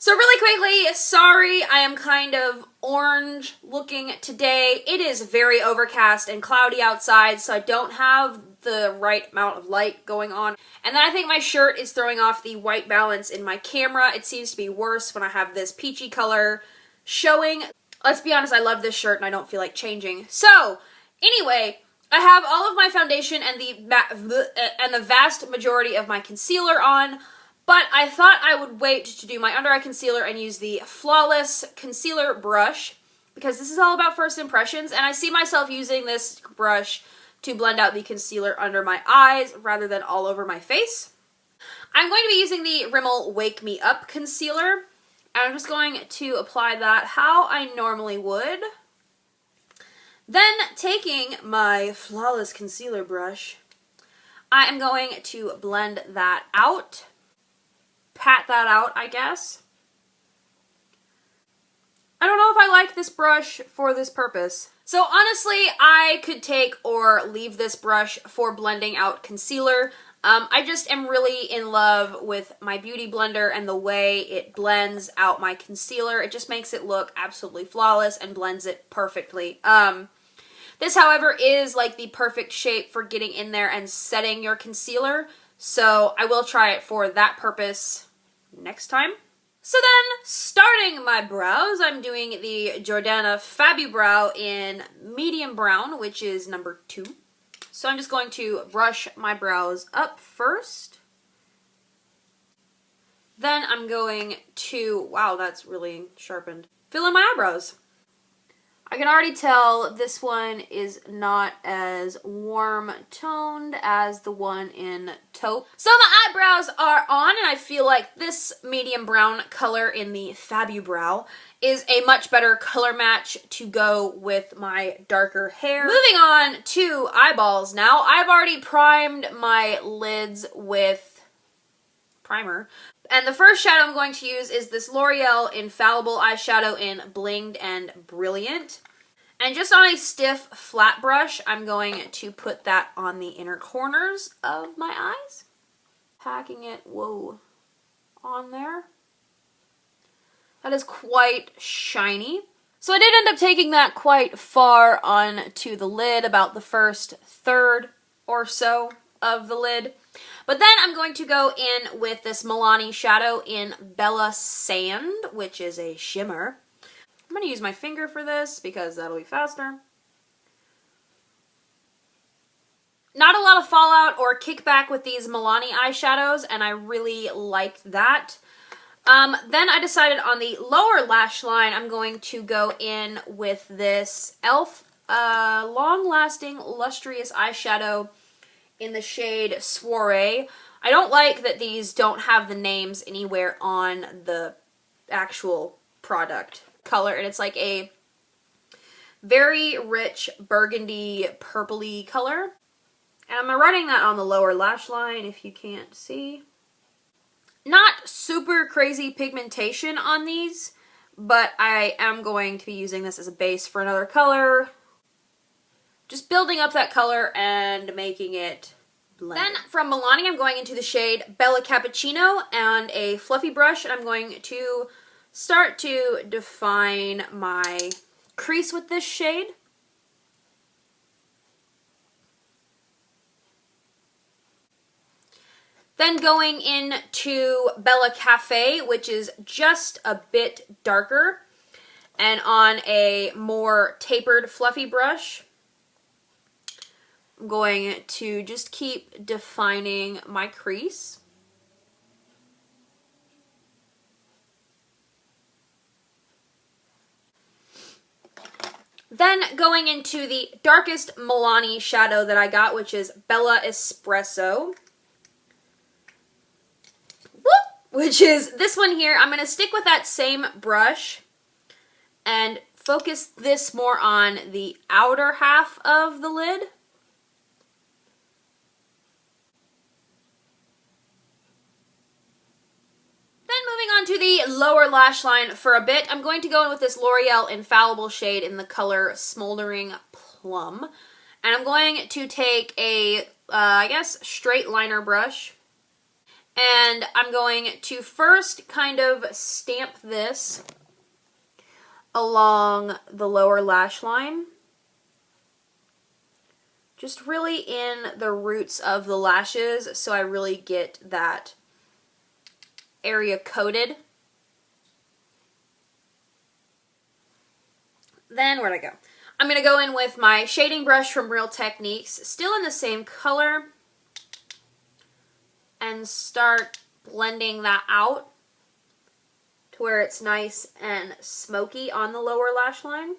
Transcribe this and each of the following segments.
So really quickly, sorry, I am kind of orange looking today. It is very overcast and cloudy outside, so I don't have the right amount of light going on. And then I think my shirt is throwing off the white balance in my camera. It seems to be worse when I have this peachy color showing. Let's be honest, I love this shirt and I don't feel like changing. So, anyway, I have all of my foundation and the vast majority of my concealer on. But I thought I would wait to do my under eye concealer and use the Flawless Concealer Brush because this is all about first impressions, and I see myself using this brush to blend out the concealer under my eyes rather than all over my face. I'm going to be using the Rimmel Wake Me Up Concealer, and I'm just going to apply that how I normally would. Then, taking my Flawless Concealer Brush, I am going to blend that out. Pat that out, I guess. I don't know if I like this brush for this purpose. So honestly, I could take or leave this brush for blending out concealer. I just am really in love with my Beauty Blender and the way it blends out my concealer. It just makes it look absolutely flawless and blends it perfectly. This, however, is like the perfect shape for getting in there and setting your concealer. So I will try it for that purpose next time. So then, starting my brows, I'm doing the Jordana Fabubrow in medium brown, which is number 2. So I'm just going to brush my brows up first. Then I'm going to, wow, that's really sharpened, fill in my eyebrows. I can already tell this one is not as warm toned as the one in taupe. So my eyebrows are on, and I feel like this medium brown color in the Fabubrow is a much better color match to go with my darker hair. Moving on to eyeballs now. I've already primed my lids with primer. And the first shadow I'm going to use is this L'Oreal Infallible eyeshadow in Blinged and Brilliant. And just on a stiff, flat brush, I'm going to put that on the inner corners of my eyes. Packing it, whoa, on there. That is quite shiny. So I did end up taking that quite far onto the lid, about the first third or so of the lid. But then I'm going to go in with this Milani shadow in Bella Sand, which is a shimmer. I'm going to use my finger for this because that'll be faster. Not a lot of fallout or kickback with these Milani eyeshadows, and I really liked that. Then I decided on the lower lash line, I'm going to go in with this e.l.f. Long-Lasting Lustrous Eyeshadow in the shade Soiree. I don't like that these don't have the names anywhere on the actual product color, and it's like a very rich burgundy purpley color. And I'm running that on the lower lash line if you can't see. Not super crazy pigmentation on these, but I am going to be using this as a base for another color. Just building up that color and making it blend. Then from Milani, I'm going into the shade Bella Cappuccino and a fluffy brush, and I'm going to start to define my crease with this shade. Then going into Bella Cafe, which is just a bit darker, and on a more tapered fluffy brush, I'm going to just keep defining my crease. Then going into the darkest Milani shadow that I got, which is Bella Espresso, which is this one here. I'm going to stick with that same brush and focus this more on the outer half of the lid. Then moving on to the lower lash line for a bit, I'm going to go in with this L'Oreal Infallible shade in the color Smoldering Plum. And I'm going to take a, I guess, straight liner brush And I'm going to first kind of stamp this along the lower lash line. Just really in the roots of the lashes so I really get that area coated. Then where'd I go? I'm going to go in with my shading brush from Real Techniques, still in the same color, and start blending that out to where it's nice and smoky on the lower lash line.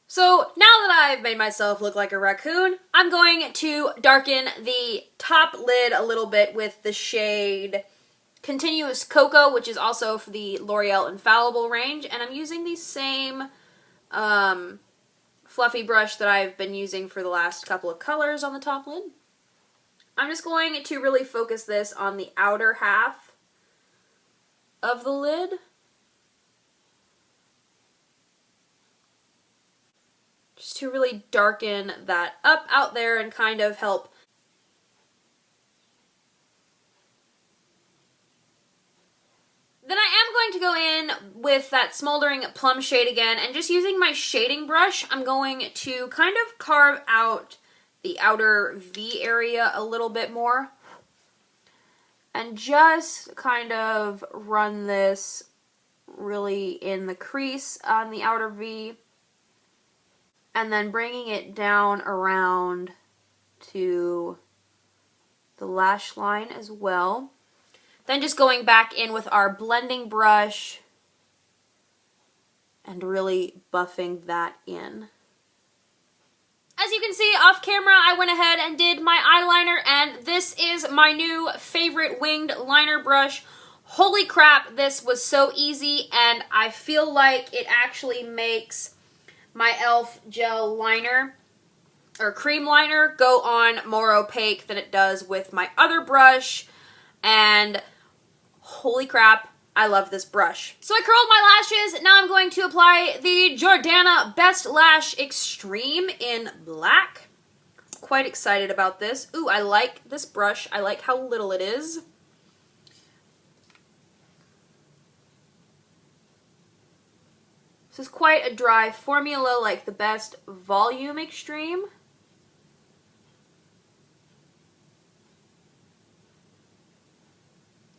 So now that I've made myself look like a raccoon, I'm going to darken the top lid a little bit with the shade Continuous Cocoa, which is also for the L'Oreal Infallible range, and I'm using the same fluffy brush that I've been using for the last couple of colors on the top lid. I'm just going to really focus this on the outer half of the lid. Just to really darken that up out there and kind of help. Then I am going to go in with that Smoldering Plum shade again, and just using my shading brush, I'm going to kind of carve out the outer V area a little bit more. And just kind of run this really in the crease on the outer V. And then bringing it down around to the lash line as well. Then just going back in with our blending brush and really buffing that in. As you can see off camera, I went ahead and did my eyeliner, and this is my new favorite winged liner brush. Holy crap, this was so easy, and I feel like it actually makes my e.l.f. gel liner or cream liner go on more opaque than it does with my other brush, and holy crap, I love this brush. So I curled my lashes. Now I'm going to apply the Jordana Best Lash Extreme in black. Quite excited about this. Ooh, I like this brush. I like how little it is. This is quite a dry formula, like the Best Volume Extreme.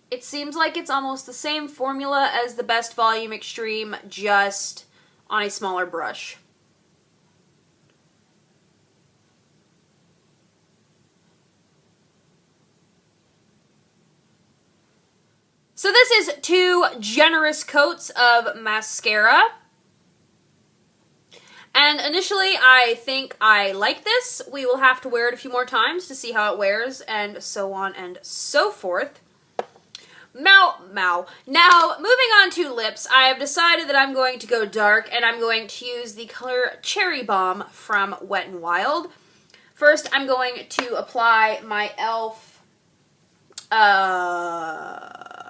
It seems like it's almost the same formula as the Best Volume Extreme, just on a smaller brush. So this is 2 generous coats of mascara. And initially, I think I like this. We will have to wear it a few more times to see how it wears, and so on and so forth. Now, moving on to lips, I have decided that I'm going to go dark, and I'm going to use the color Cherry Bomb from Wet n Wild. First, I'm going to apply my e.l.f.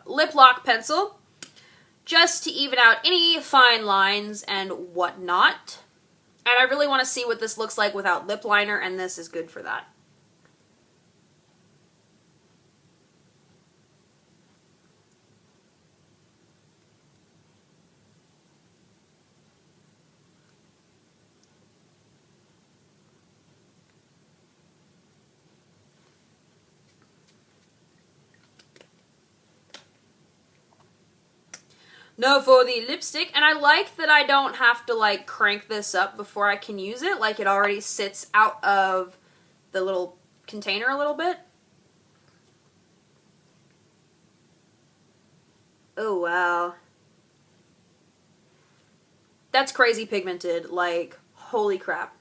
Lip Lock pencil, just to even out any fine lines and whatnot. And I really want to see what this looks like without lip liner, and this is good for that. Now for the lipstick, and I like that I don't have to like crank this up before I can use it, like it already sits out of the little container a little bit. Oh wow. That's crazy pigmented, like holy crap.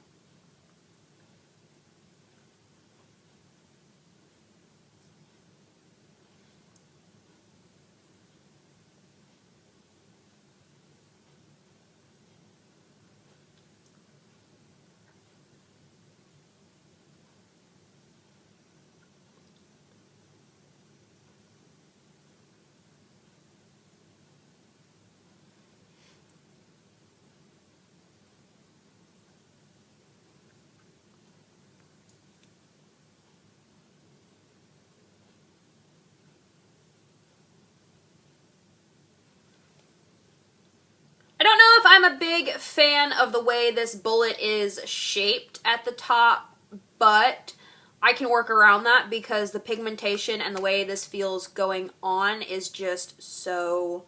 big fan of the way this bullet is shaped at the top, but I can work around that because the pigmentation and the way this feels going on is just so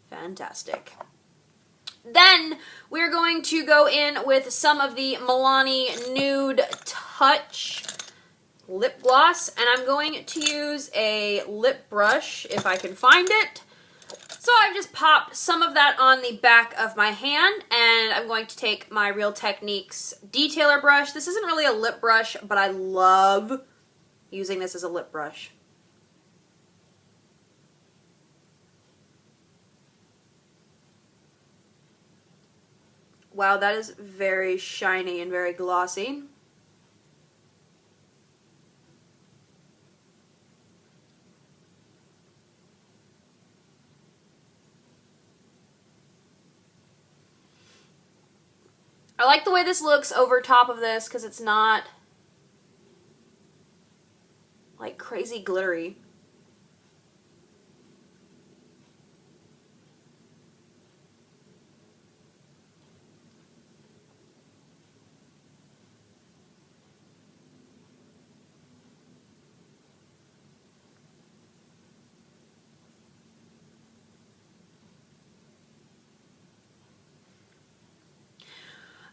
fantastic. Then we're going to go in with some of the Milani Nude Touch lip gloss, and I'm going to use a lip brush if I can find it. So I've just popped some of that on the back of my hand, and I'm going to take my Real Techniques detailer brush. This isn't really a lip brush, but I love using this as a lip brush. Wow, that is very shiny and very glossy. I like the way this looks over top of this because it's not like crazy glittery.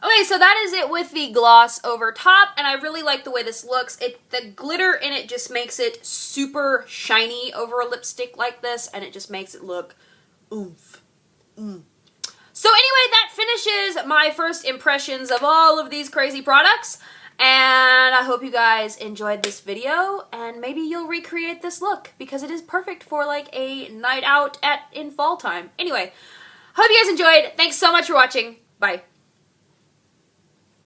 Okay, so that is it with the gloss over top, and I really like the way this looks. The glitter in it just makes it super shiny over a lipstick like this, and it just makes it look oomph. So anyway, that finishes my first impressions of all of these crazy products, and I hope you guys enjoyed this video, and maybe you'll recreate this look, because it is perfect for like a night out in fall time. Anyway, hope you guys enjoyed. Thanks so much for watching. Bye.